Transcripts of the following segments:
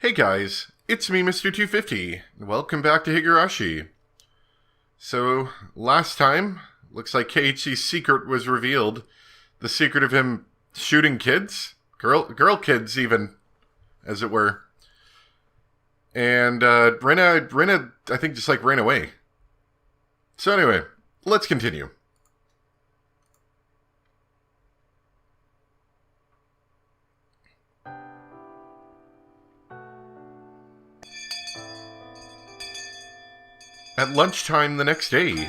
Hey guys, it's me, Mr. 250. Welcome back to Higurashi. So, last time, looks like Keiichi's secret was revealed. The secret of him shooting kids? Girl kids, even, as it were. And, Rena, I think, just ran away. So anyway, let's continue. At lunchtime the next day,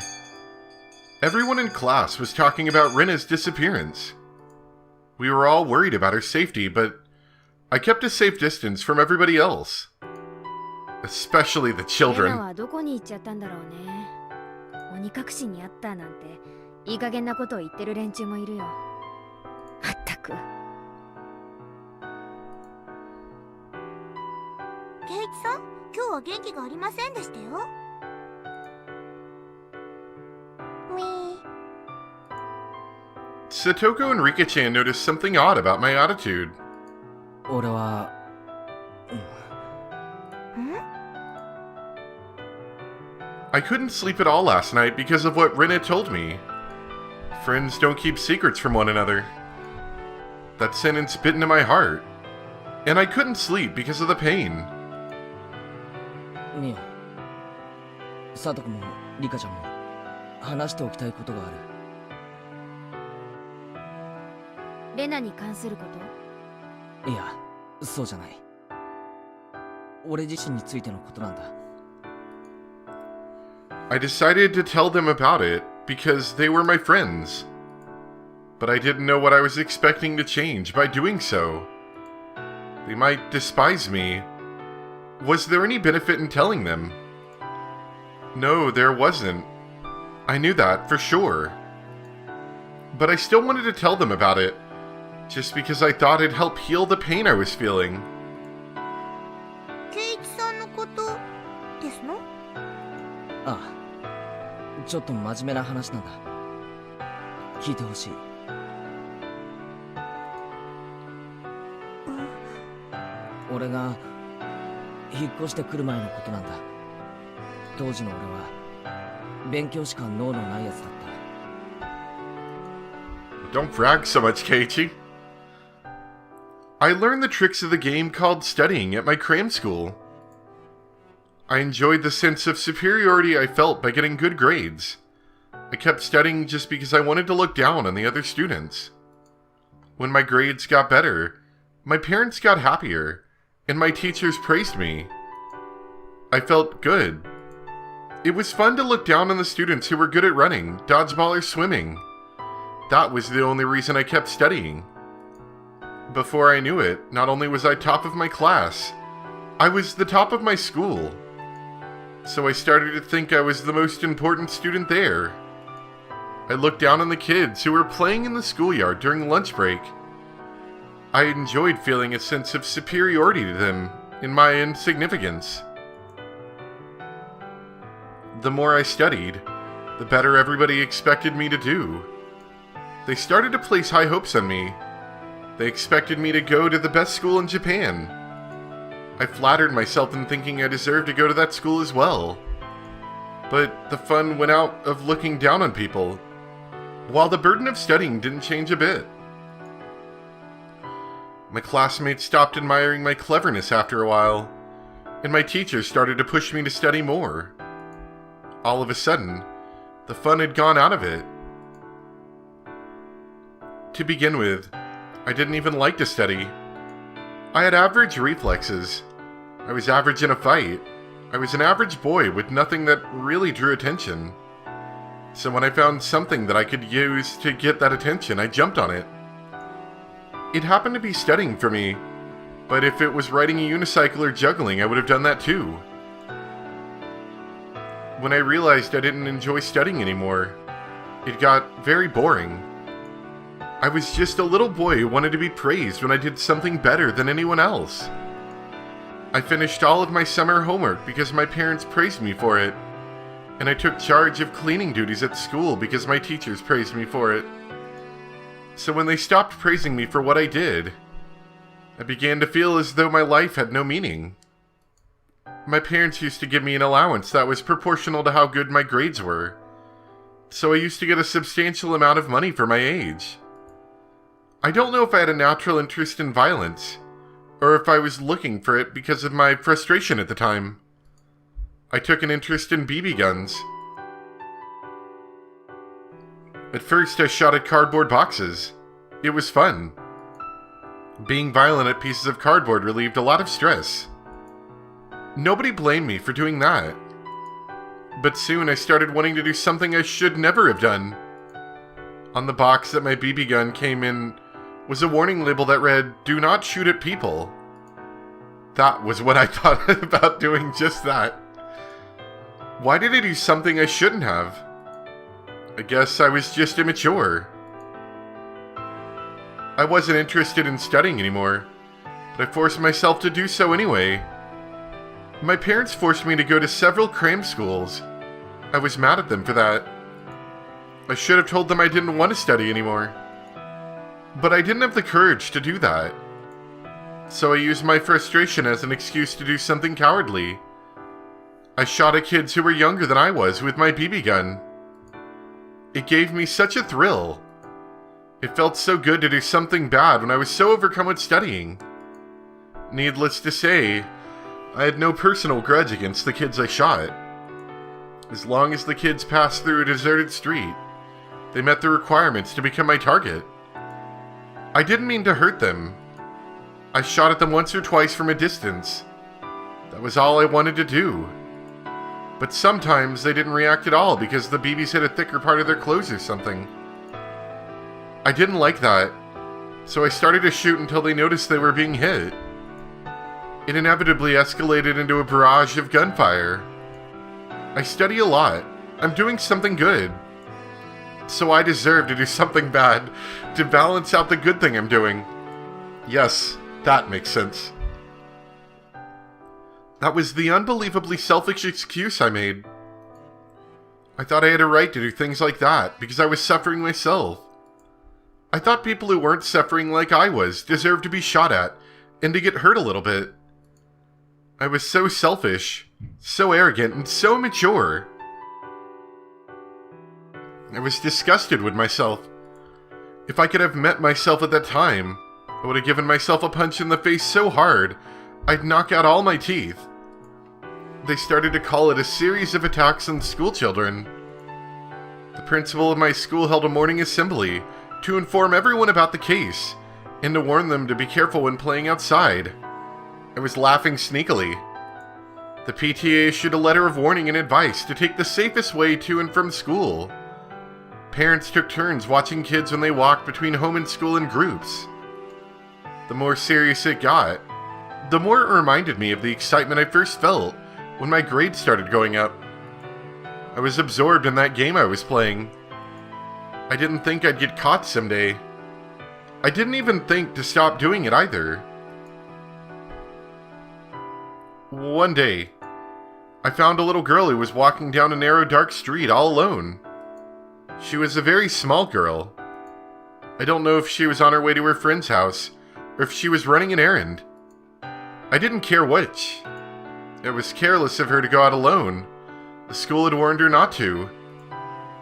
everyone in class was talking about Rena's disappearance. We were all worried about her safety, but I kept a safe distance from everybody else. Especially the children. レナはどこに行っちゃったんだろうね。鬼隠しにあったなんていい加減なことを言ってる連中もいるよ。まったく。ケイチさん、今日は元気がありませんでしたよ。Satoko and Rika-chan noticed something odd about my attitude. 俺は、I couldn't sleep at all last night because of what Rena told me. Friends don't keep secrets from one another. That sentence bit into my heart. And I couldn't sleep because of the pain. ミオ、サトコもリカちゃんも話しておきたいことがある。レナに関すること？いや、そうじゃない。俺自身についてのことなんだ。I decided to tell them about it because they were my friends. But I didn't know what I was expecting to change by doing so. They might despise me. Was there any benefit in telling them? No, there wasn't. I knew that for sure. But I still wanted to tell them about it, just because I thought it'd help heal the pain I was feeling. ケイチさんのことですの？ああ、ちょっと真面目な話なんだ。聞いてほしい。俺が引っ越してくる前のことなんだ。当時の俺は勉強しか脳のないやつだった。 Don't brag so much, Keiichi. I learned the tricks of the game called studying at my cram school. I enjoyed the sense of superiority I felt by getting good grades. I kept studying just because I wanted to look down on the other students. When my grades got better, my parents got happier, and my teachers praised me. I felt good. It was fun to look down on the students who were good at running, dodgeball, or swimming. That was the only reason I kept studying. Before I knew it, not only was I top of my class, I was the top of my school. So I started to think I was the most important student there. I looked down on the kids who were playing in the schoolyard during lunch break. I enjoyed feeling a sense of superiority to them in my insignificance. The more I studied, the better everybody expected me to do. They started to place high hopes on me. They expected me to go to the best school in Japan. I flattered myself in thinking I deserved to go to that school as well. But the fun went out of looking down on people, while the burden of studying didn't change a bit. My classmates stopped admiring my cleverness after a while, and my teachers started to push me to study more. All of a sudden, the fun had gone out of it. To begin with, I didn't even like to study. I had average reflexes. I was average in a fight. I was an average boy with nothing that really drew attention. So when I found something that I could use to get that attention, I jumped on it. It happened to be studying for me, but if it was riding a unicycle or juggling, I would have done that too. When I realized I didn't enjoy studying anymore, it got very boring. I was just a little boy who wanted to be praised when I did something better than anyone else. I finished all of my summer homework because my parents praised me for it, and I took charge of cleaning duties at school because my teachers praised me for it. So when they stopped praising me for what I did, I began to feel as though my life had no meaning. My parents used to give me an allowance that was proportional to how good my grades were, so I used to get a substantial amount of money for my age. I don't know if I had a natural interest in violence, or if I was looking for it because of my frustration at the time. I took an interest in BB guns. At first, I shot at cardboard boxes. It was fun. Being violent at pieces of cardboard relieved a lot of stress. Nobody blamed me for doing that. But soon I started wanting to do something I should never have done. On the box that my BB gun came in was a warning label that read, "Do not shoot at people." That was when I thought about doing just that. Why did I do something I shouldn't have? I guess I was just immature. I wasn't interested in studying anymore, but I forced myself to do so anyway. My parents forced me to go to several cram schools. I was mad at them for that. I should have told them I didn't want to study anymore. But I didn't have the courage to do that. So I used my frustration as an excuse to do something cowardly. I shot at kids who were younger than I was with my BB gun. It gave me such a thrill. It felt so good to do something bad when I was so overcome with studying. Needless to say, I had no personal grudge against the kids I shot. As long as the kids passed through a deserted street, they met the requirements to become my target. I didn't mean to hurt them. I shot at them once or twice from a distance. That was all I wanted to do. But sometimes they didn't react at all because the BBs hit a thicker part of their clothes or something. I didn't like that, so I started to shoot until they noticed they were being hit. It inevitably escalated into a barrage of gunfire. I study a lot. I'm doing something good. So I deserve to do something bad to balance out the good thing I'm doing. Yes, that makes sense. That was the unbelievably selfish excuse I made. I thought I had a right to do things like that because I was suffering myself. I thought people who weren't suffering like I was deserved to be shot at and to get hurt a little bit. I was so selfish, so arrogant, and so immature. I was disgusted with myself. If I could have met myself at that time, I would have given myself a punch in the face so hard, I'd knock out all my teeth. They started to call it a series of attacks on schoolchildren. The principal of my school held a morning assembly to inform everyone about the case and to warn them to be careful when playing outside. I was laughing sneakily. The PTA issued a letter of warning and advice to take the safest way to and from school. Parents took turns watching kids when they walked between home and school in groups. The more serious it got, the more it reminded me of the excitement I first felt when my grades started going up. I was absorbed in that game I was playing. I didn't think I'd get caught someday. I didn't even think to stop doing it either. One day, I found a little girl who was walking down a narrow dark street all alone. She was a very small girl. I don't know if she was on her way to her friend's house, or if she was running an errand. I didn't care which. It was careless of her to go out alone. The school had warned her not to.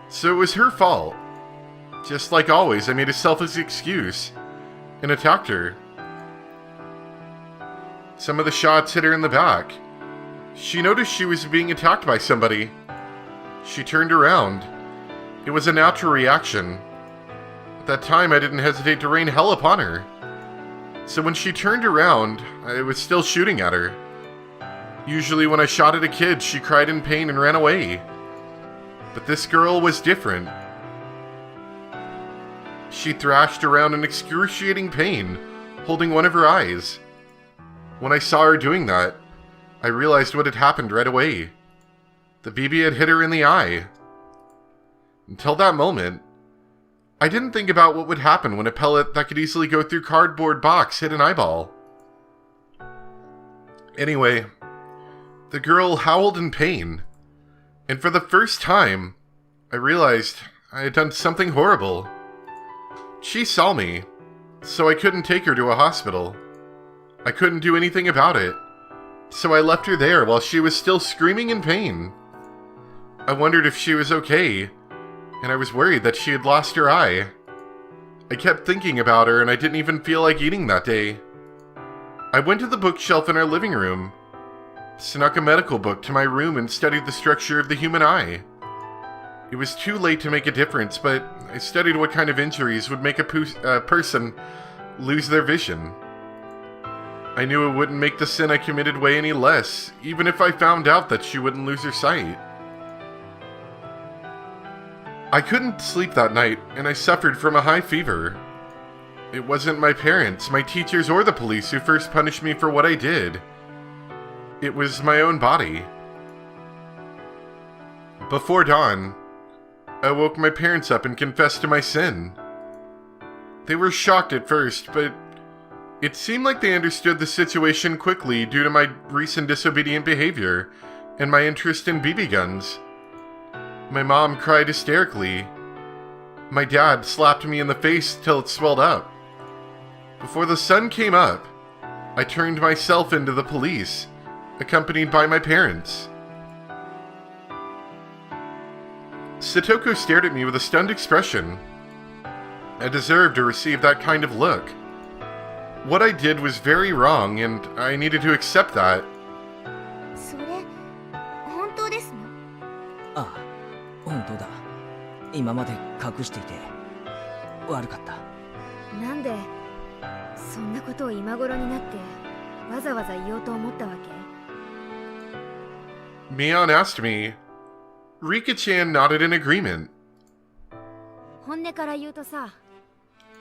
So it was her fault. Just like always, I made a selfish excuse and attacked her. Some of the shots hit her in the back. She noticed she was being attacked by somebody. She turned around. It was a natural reaction. At that time, I didn't hesitate to rain hell upon her. So when she turned around, I was still shooting at her. Usually when I shot at a kid, she cried in pain and ran away. But this girl was different. She thrashed around in excruciating pain, holding one of her eyes. When I saw her doing that, I realized what had happened right away. The BB had hit her in the eye. Until that moment, I didn't think about what would happen when a pellet that could easily go through cardboard box hit an eyeball. Anyway, the girl howled in pain, and for the first time, I realized I had done something horrible. She saw me, so I couldn't take her to a hospital. I couldn't do anything about it, so I left her there while she was still screaming in pain. I wondered if she was okay, and I was worried that she had lost her eye. I kept thinking about her, and I didn't even feel like eating that day. I went to the bookshelf in our living room, snuck a medical book to my room, and studied the structure of the human eye. It was too late to make a difference, but I studied what kind of injuries would make a person lose their vision. I knew it wouldn't make the sin I committed weigh any less, even if I found out that she wouldn't lose her sight. I couldn't sleep that night, and I suffered from a high fever. It wasn't my parents, my teachers, or the police who first punished me for what I did. It was my own body. Before dawn, I woke my parents up and confessed to my sin. They were shocked at first, but it seemed like they understood the situation quickly due to my recent disobedient behavior and my interest in BB guns. My mom cried hysterically. My dad slapped me in the face till it swelled up. Before the sun came up, I turned myself into the police, accompanied by my parents. Satoko stared at me with a stunned expression. I deserved to receive that kind of look. What I did was very wrong, and I needed to accept that. それ本当ですの？ああ、本当だ。今まで隠していて悪かった。なんでそんなことを今頃になってわざわざ言おうと思ったわけ？ Mion asked me. Rika-chan nodded in agreement. 本音から言うとさ、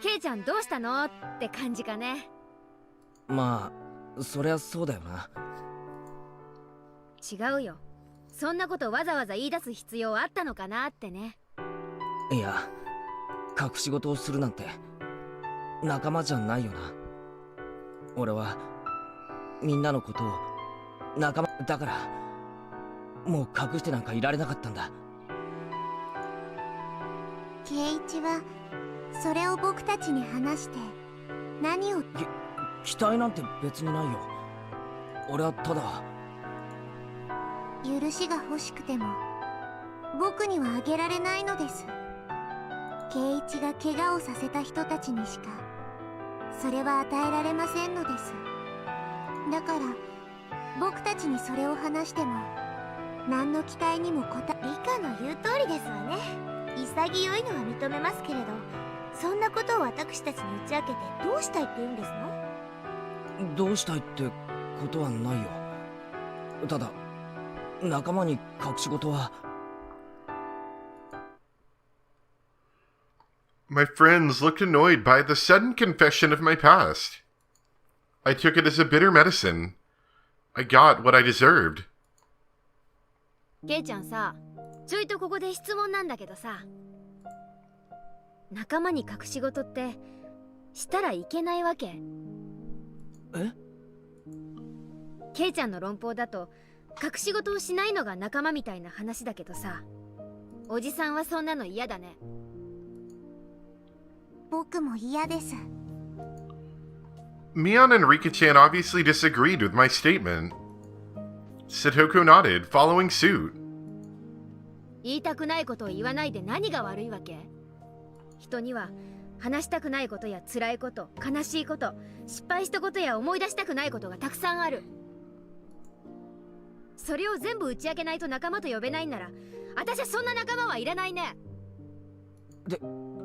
ケイちゃんどうしたのって感じかね。まあ、そりゃそうだよな。違うよ。そんなことわざわざ言い出す必要あったのかなってね。いや、隠し事をするなんて仲間じゃないよな。俺はみんなのことを仲間だから、もう隠してなんかいられなかったんだ。圭一はそれを僕たちに話して何を？期待なんて別にないよ。俺はただ許しが欲しくても僕にはあげられないのです。圭一が怪我をさせた人たちにしかそれは与えられませんのです。だから僕たちにそれを話しても何の期待にも応え…理科の言う通りですわね。潔いのは認めますけれど、そんなことを私たちに打ち明けてどうしたいって言うんですの？どうしたいってことはないよ。ただ仲間に隠し事は。My friends looked annoyed by the sudden confession of my past. I took it as a bitter medicine. I got what I deserved. ケイちゃんさ、ちょいとここで質問なんだけどさ、仲間に隠し事ってしたらいけないわけ？え？ケイちゃんの論法だと隠し事をしないのが仲間みたいな話だけどさ、おじさんはそんなの嫌だね。僕も嫌です。Mion and Rika-chan obviously disagreed with my statement. Satoko nodded, following suit. 言いたくないことを言わないで何が悪いわけ？人には話したくないことや辛いこと、悲しいこと、失敗したことや思い出したくないことがたくさんある。それを全部打ち明けないと仲間と呼べないんなら、私はそんな仲間はいらないね。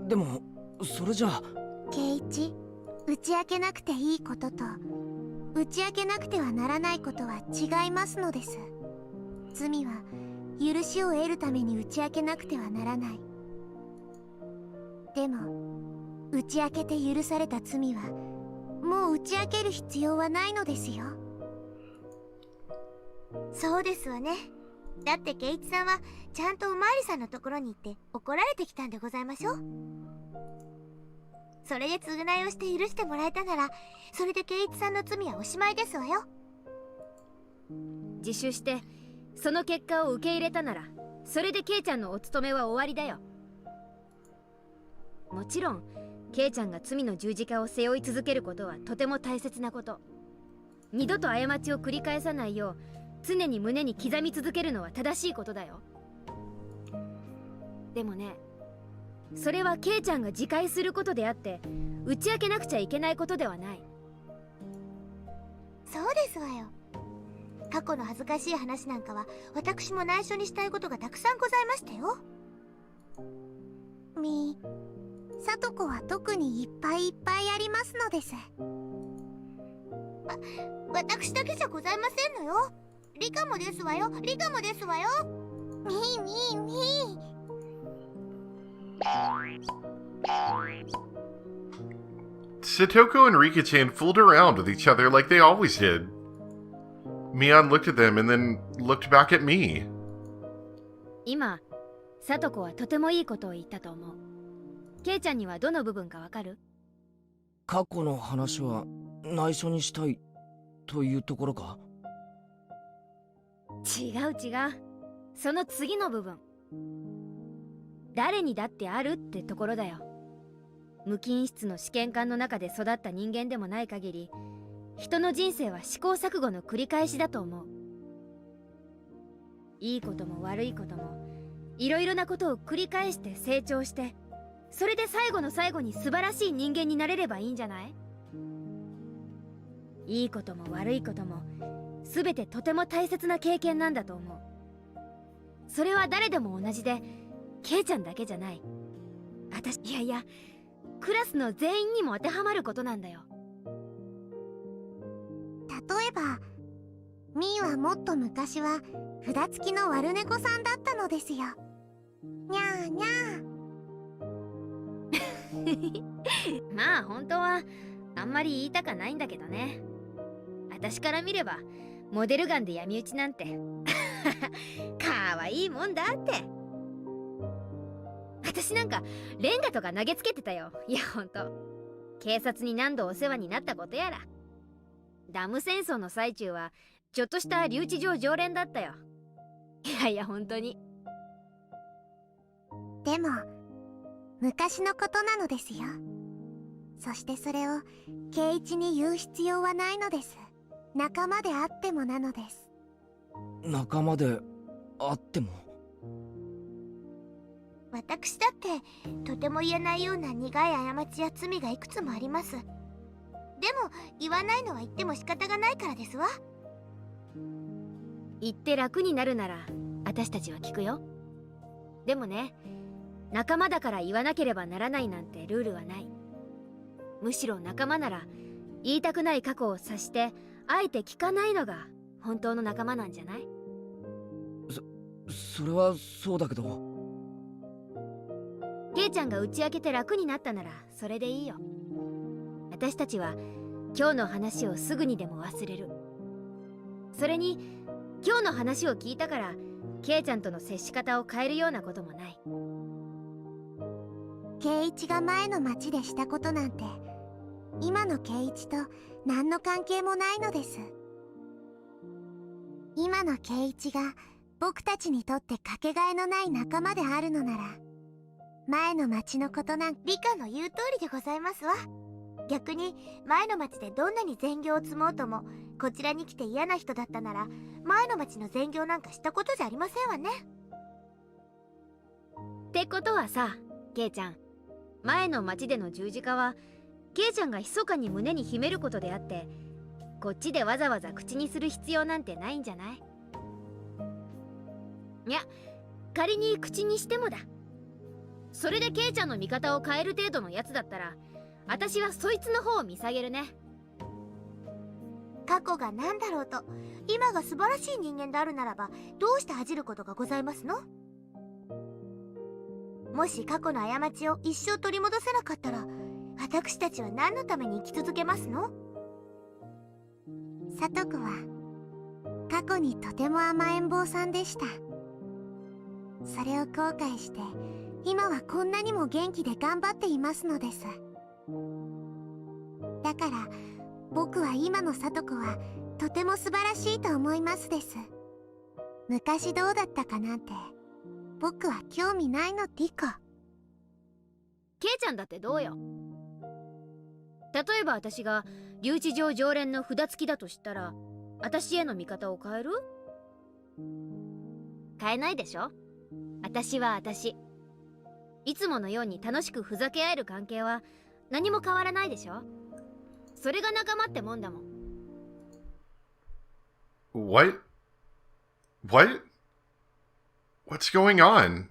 でもそれじゃあ。圭一、打ち明けなくていいことと打ち明けなくてはならないことは違いますのです。罪は許しを得るために打ち明けなくてはならない。でも打ち明けて許された罪はもう打ち明ける必要はないのですよ。そうですわね。だって圭一さんはちゃんとおまわりさんのところに行って怒られてきたんでございましょう。それで償いをして許してもらえたなら、それで圭一さんの罪はおしまいですわよ。自首してその結果を受け入れたなら、それでケイちゃんのお務めは終わりだよ。もちろんケイちゃんが罪の十字架を背負い続けることはとても大切なこと。二度と過ちを繰り返さないよう常に胸に刻み続けるのは正しいことだよ。でもね、それはケイちゃんが自戒することであって打ち明けなくちゃいけないことではない。そうですわよ。過去の恥ずかしい話なんかは私も内緒にしたいことがたくさんございましたよ。さとこは特にいっぱいいっぱいありますのです。私だけじゃございませんのよ。リカもですわよ、リカもですわよ。みーみーみー。Satoko and Rika-chan fooled around with each other like they always did. Mion looked at them and then looked back at me. 今、サトコはとてもいいことを言ったと思う。ケイちゃんにはどの部分かわかる？過去の話は内緒にしたいというところか？違う。その次の部分。誰にだってあるってところだよ。無菌室の試験管の中で育った人間でもない限り、人の人生は試行錯誤の繰り返しだと思う。いいことも悪いことも、いろいろなことを繰り返して成長して、それで最後の最後に素晴らしい人間になれればいいんじゃない？いいことも悪いことも、すべてとても大切な経験なんだと思う。それは誰でも同じで、ケイちゃんだけじゃない。いや、クラスの全員にも当てはまることなんだよ。例えばみーはもっと昔は札付きの悪猫さんだったのですよ。にゃーにゃー。まあ本当はあんまり言いたかないんだけどね。私から見ればモデルガンで闇討ちなんてかわいいもんだって。私なんかレンガとか投げつけてたよ。いやほんと、警察に何度お世話になったことやら。ダム戦争の最中はちょっとした留置場常連だったよ。いや本当に。でも昔のことなのですよ。そしてそれを圭一に言う必要はないのです。仲間であってもなのです。仲間であっても？私だってとても言えないような苦い過ちや罪がいくつもあります。でも言わないのは言っても仕方がないからですわ。言って楽になるなら私たちは聞くよ。でもね、仲間だから言わなければならないなんてルールはない。むしろ仲間なら言いたくない過去を察してあえて聞かないのが本当の仲間なんじゃない？それはそうだけど。ケイちゃんが打ち明けて楽になったならそれでいいよ。私たちは今日の話をすぐにでも忘れる。それに今日の話を聞いたからケイちゃんとの接し方を変えるようなこともない。圭一が前の町でしたことなんて今の圭一と何の関係もないのです。今の圭一が僕たちにとってかけがえのない仲間であるのなら、前の町のことなん理科の言う通りでございますわ。逆に前の町でどんなに善行を積もうともこちらに来て嫌な人だったなら前の町の善行なんかしたことじゃありませんわね。ってことはさ、ケイちゃん、前の町での十字架はケイちゃんが密かに胸に秘めることであって、こっちでわざわざ口にする必要なんてないんじゃない？いや、仮に口にしてもだ。それでケイちゃんの味方を変える程度のやつだったら私はそいつの方を見下げるね。過去が何だろうと今が素晴らしい人間であるならばどうして恥じることがございますの？もし過去の過ちを一生取り戻せなかったら私たちは何のために生き続けますの？サトコは過去にとても甘えん坊さんでした。それを後悔して今はこんなにも元気で頑張っていますのです。だから僕は今のサトコはとても素晴らしいと思いますです。昔どうだったかなんて僕は興味ないの。リコ、ケイちゃんだってどうよ。例えば私が留置場常連の札付きだとしたら、私への見方を変える？変えないでしょ。私は私。いつものように楽しくふざけ合える関係は何も変わらないでしょ。それが仲間ってもんだもん。What? What? What's going on?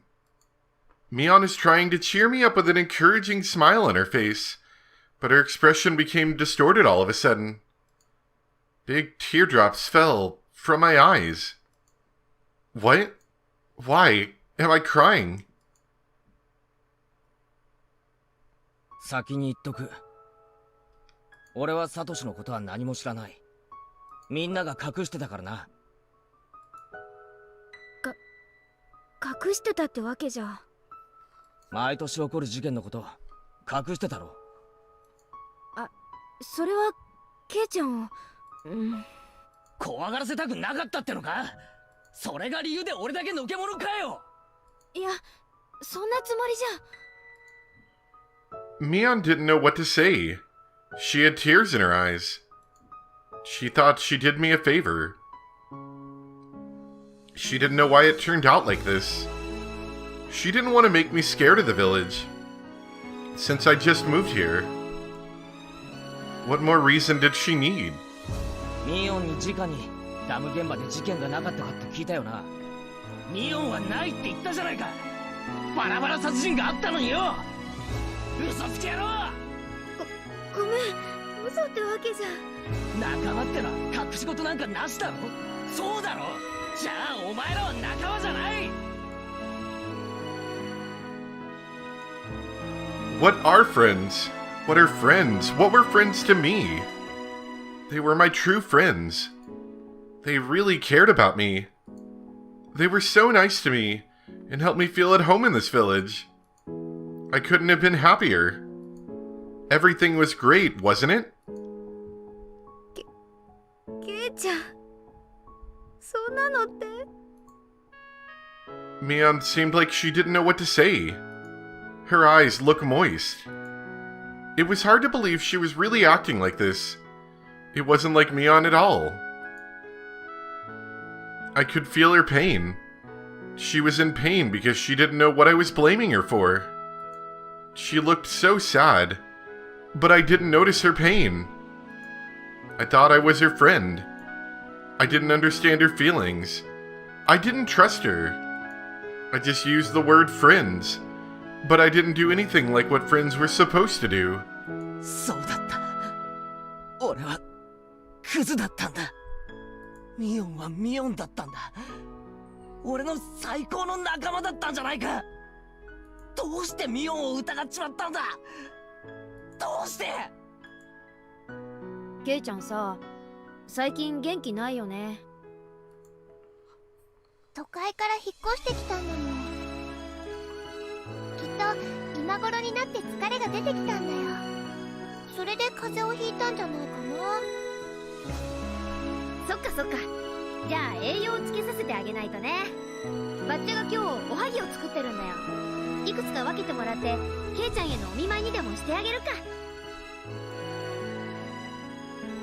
Mion is trying to cheer me up with an encouraging smile on her face, but her expression became distorted all of a sudden. Big teardrops fell from my eyes. What? Why am I crying? 先に言っとく。俺はサトシのことは何も知らない。みんなが隠してたからな。隠してたってわけじゃ。毎年起こる事件のこと隠してたろ。それはケイちゃんを怖がらせたくなかったってのか？それが理由で俺だけのけ者かよ。いや、そんなつもりじゃ。 Mion didn't know what to say. She had tears in her eyes. She thought she did me a favor. She didn't know why it turned out like this. She didn't want to make me scared of the village, since I just moved here. What more reason did she need? ミオンに直にダム現場で事件がなかったかって聞いたよな。ミオンはないって言ったじゃないか。バラバラ殺人があったのによ。嘘つき野郎。ごめん、嘘ってわけじゃ。仲間ってのは隠し事なんかなしだろ。そうだろ。じゃあお前らは仲間じゃない。 What are friends? What are friends? What were friends to me? They were my true friends. They really cared about me. They were so nice to me and helped me feel at home in this village. I couldn't have been happier. Everything was great, wasn't it? ケイちゃん、そんなのって。 Mion seemed like she didn't know what to say. Her eyes looked moist. It was hard to believe she was really acting like this. It wasn't like Mion at all. I could feel her pain. She was in pain because she didn't know what I was blaming her for. She looked so sad, but I didn't notice her pain. I thought I was her friend. I didn't understand her feelings. I didn't trust her. I just used the word friends, but I didn't do anything like what friends were supposed to do. そうだった。俺はクズだったんだ。ミオンはミオンだったんだ。俺の最高の仲間だったんじゃないか。どうしてミオンを疑っちまったんだ。どうして。ケイちゃんさ、最近元気ないよね。都会から引っ越してきたんだもん。きっと今頃になって疲れが出てきたんだよ。それで風邪をひいたんじゃないかな。そっかそっか。じゃあ栄養をつけさせてあげないとね。バッチャが今日おはぎを作ってるんだよ。いくつか分けてもらってケイちゃんへのお見舞いにでもしてあげるか。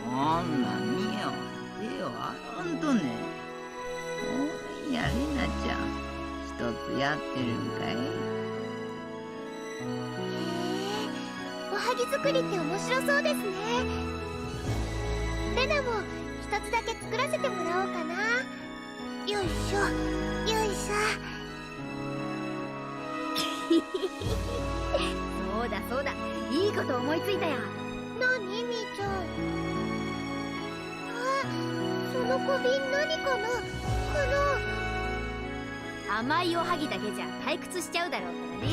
あんなみよ、手を洗んとね。おいや、りなちゃん、一つやってるんかい。へえ、おはぎ作りって面白そうですね。レナも一つだけ作らせてもらおうかな。よいしょ、よいしょ。そうだそうだ、いいこと思いついたよ。なにみーちゃん。その小瓶何かな。甘いおはぎだけじゃ退屈しちゃうだろうからね。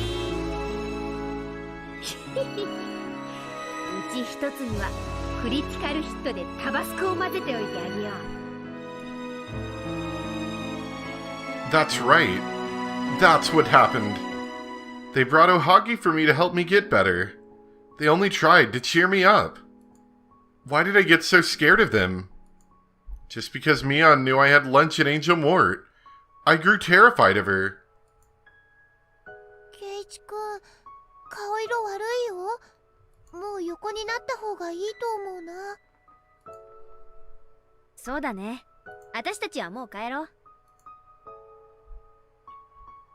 うち一つにはクリティカルヒットでタバスコを混ぜておいてあげよう。 That's right. That's what happened. They brought Ohagi for me to help me get better. They only tried to cheer me up. Why did I get so scared of them? Just because Mion knew I had lunch at Angel Mort. I grew terrified of her. ケイチくん、顔色悪いよ。もう横になった方がいいと思うな。そうだね。私たちはもう帰ろう。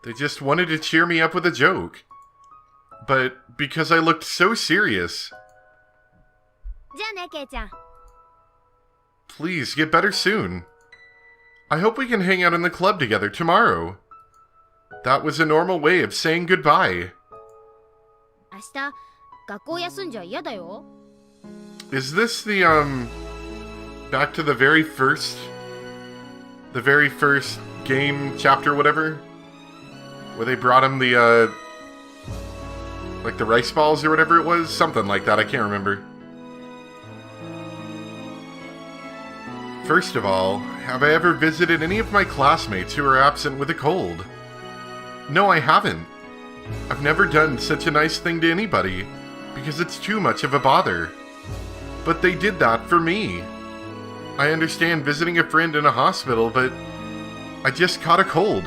They just wanted to cheer me up with a joke. But because I looked so serious. じゃあね、ケイちゃん。 Please get better soon. I hope we can hang out in the club together tomorrow. That was a normal way of saying goodbye. 明日、学校休んじゃ嫌だよ。Is this the, back to the very first game, chapter, whatever? Where they brought him the, like the rice balls or whatever it was? Something like that, I can't remember. First of all, have I ever visited any of my classmates who are absent with a cold? No, I haven't. I've never done such a nice thing to anybody, because it's too much of a bother. But they did that for me. I understand visiting a friend in a hospital, but I just caught a cold.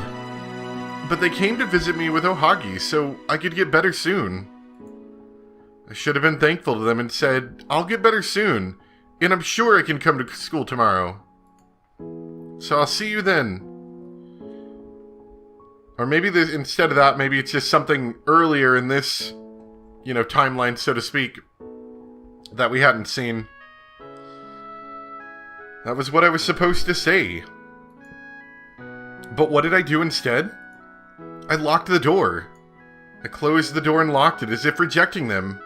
But they came to visit me with Ohagi, so I could get better soon. I should have been thankful to them and said, I'll get better soon, and I'm sure I can come to school tomorrow. So I'll see you then. Or maybe instead of that, maybe it's just something earlier in this, timeline, so to speak, that we hadn't seen. That was what I was supposed to say. But what did I do instead? I locked the door. I closed the door and locked it as if rejecting them.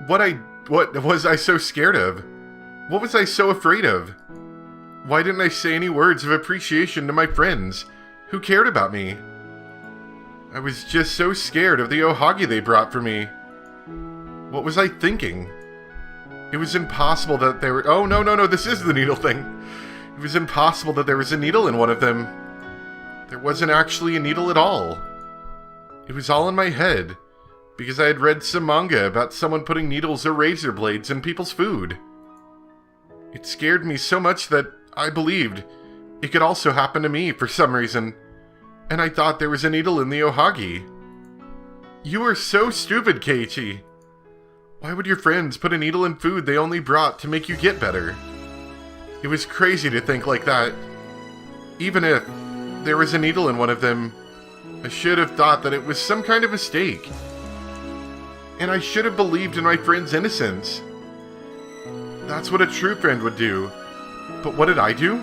What was I so scared of? What was I so afraid of? Why didn't I say any words of appreciation to my friends who cared about me? I was just so scared of the ohagi they brought for me. What was I thinking? It was impossible that there were... Oh, no, this is the needle thing. It was impossible that there was a needle in one of them. There wasn't actually a needle at all. It was all in my head, because I had read some manga about someone putting needles or razor blades in people's food. It scared me so much that I believed it could also happen to me for some reason, and I thought there was a needle in the ohagi. You are so stupid, Keiichi. Why would your friends put a needle in food they only brought to make you get better? It was crazy to think like that. Even if there was a needle in one of them, I should have thought that it was some kind of mistake. And I should have believed in my friend's innocence. That's what a true friend would do. But what did I do?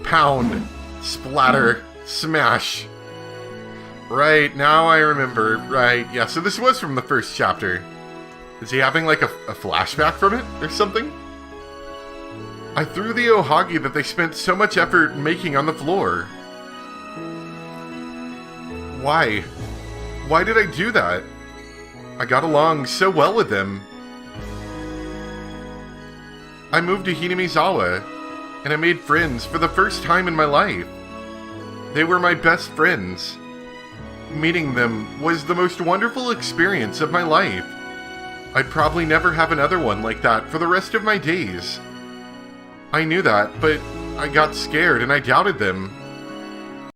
Pound, splatter, smash. Right, now I remember. Right, yeah, so this was from the first chapter. Is he having like a flashback from it or something? I threw the ohagi that they spent so much effort making on the floor. Why? Why did I do that? I got along so well with them. I moved to Hinamizawa, and I made friends for the first time in my life. They were my best friends. Meeting them was the most wonderful experience of my life. I'd probably never have another one like that for the rest of my days. I knew that, but I got scared and I doubted them.